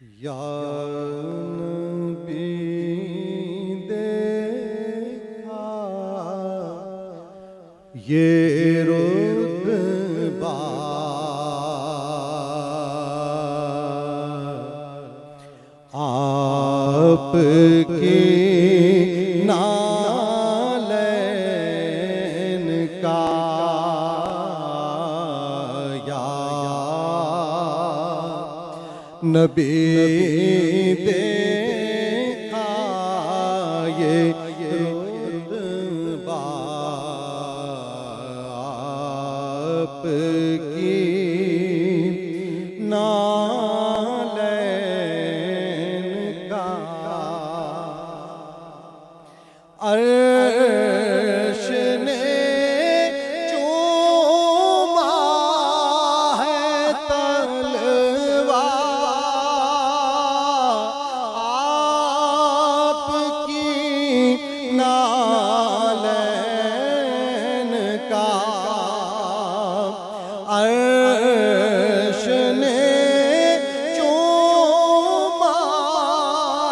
या नबी देखा ये रुतबा आपकी नालैन का या नबी देखा ये रुतबा आपकी नालैन का अर्श ने चूमा है तलवा आपकी नालैन का अर्श ने चूमा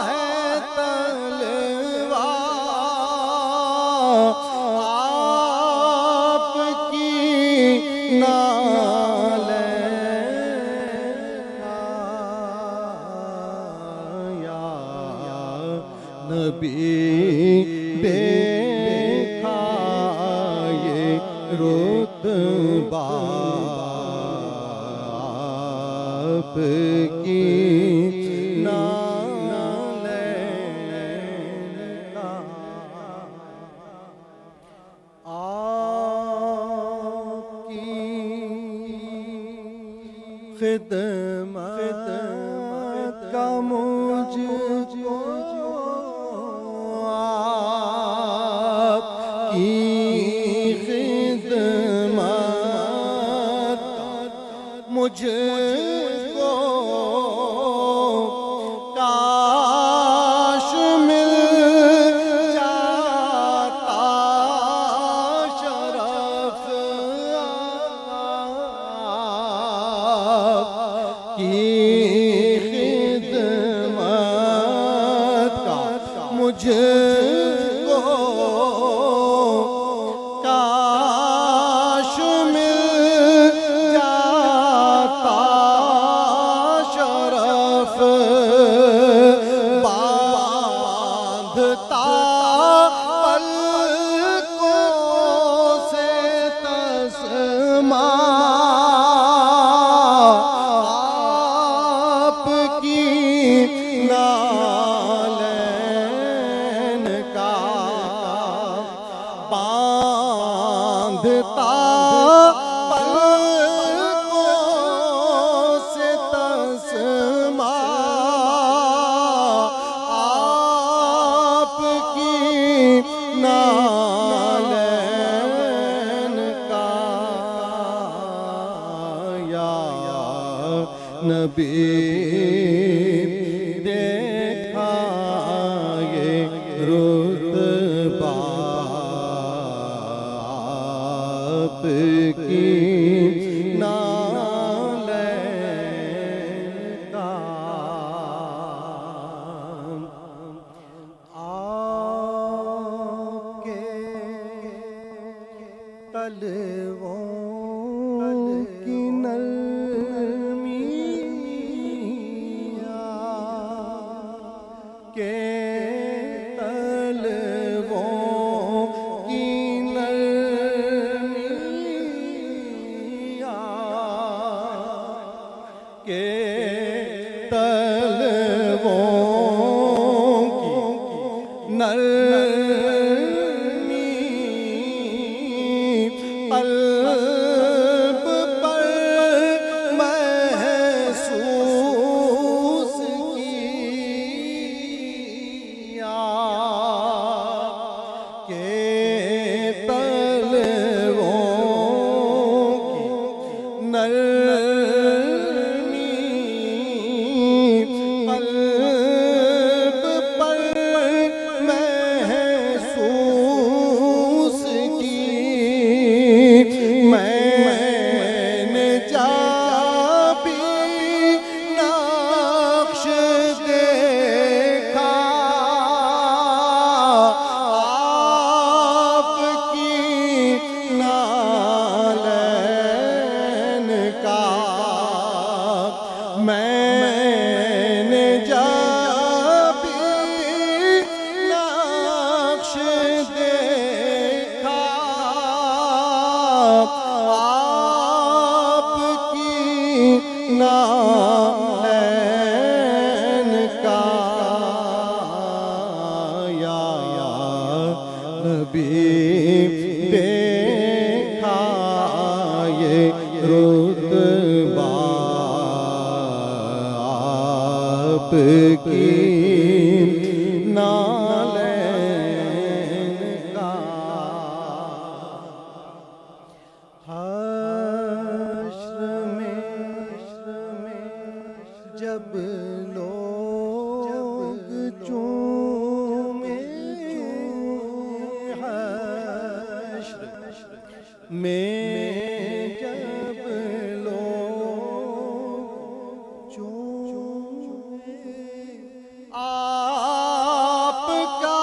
है तलवा आपकी नालैन का या नबी देखा ये रुतबा आपकी नालैन का आपकी खिदमत का मुझको आपकी खिदमत मुझको काश मिल जाता शरफ आपकी खिदमत का मुझको काश मिल जाता शरफ बांधता पलकों से तस्मा आपकी नालैन का बांधता पलकों से तस्मा आपकी नालैन का या नबी देखा ये रुतबा आपकी नालैन का आपके तलवों की नरमियाँ के तलवों की नरमियाँ के तलवों की नरमी कल्ब पर महसूस किया के तलवों की नरमी कल्ब पर महसूस की रुतबा आपकी नालैन का। हश्र में जब लोग चूमे, हश्र में जब लोग चूमे, आपका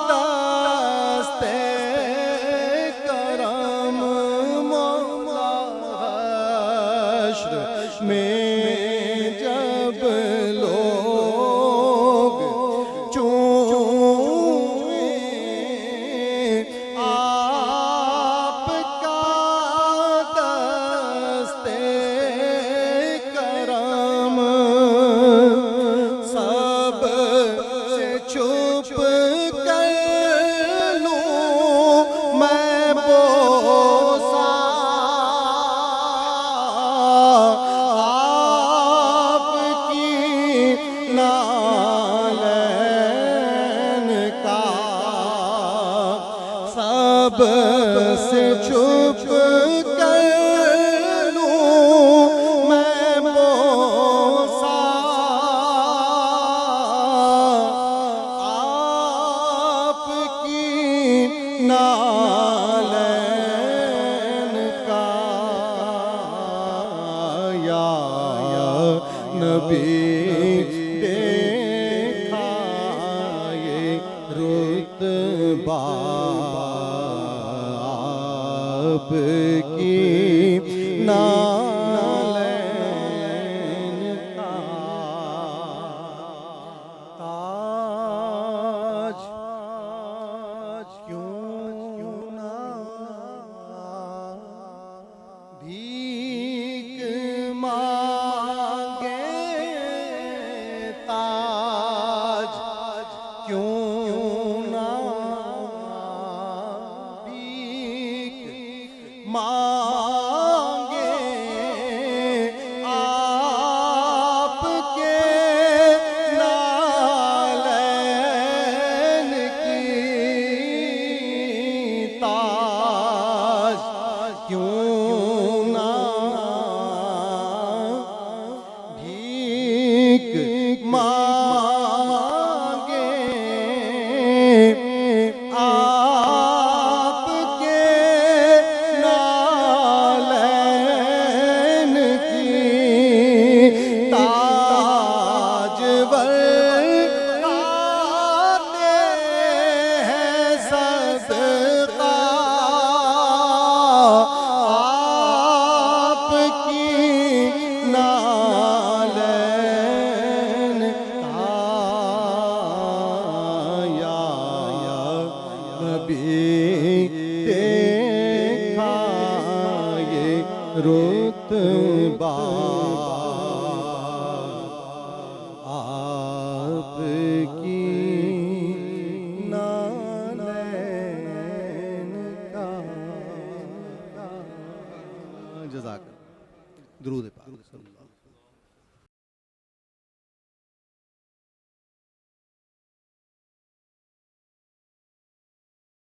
दस्ते करम मौला। हश्र में जब लोग चूमे, आपका दस्ते करम सब से छुप कर लूं मैं बोसा। आपकी नालैन का सब से छुप कर लूं मैं बोसा। आपकी नालैन का या नबी देखा ये रुतबा आपकी नालैन का। ताज क्यों ना भीख मांगे, ताज क्यों ना भीख मांगे, आपके नालैन की। ताज क्यों ना भीख मांगे, आपके नालैन की। ताजवर आते हैं सदका, आपकी नालैन का। या नबी देखा ये रुतबा आपकी नालैन का। जज़ाक। दुरूद पाक।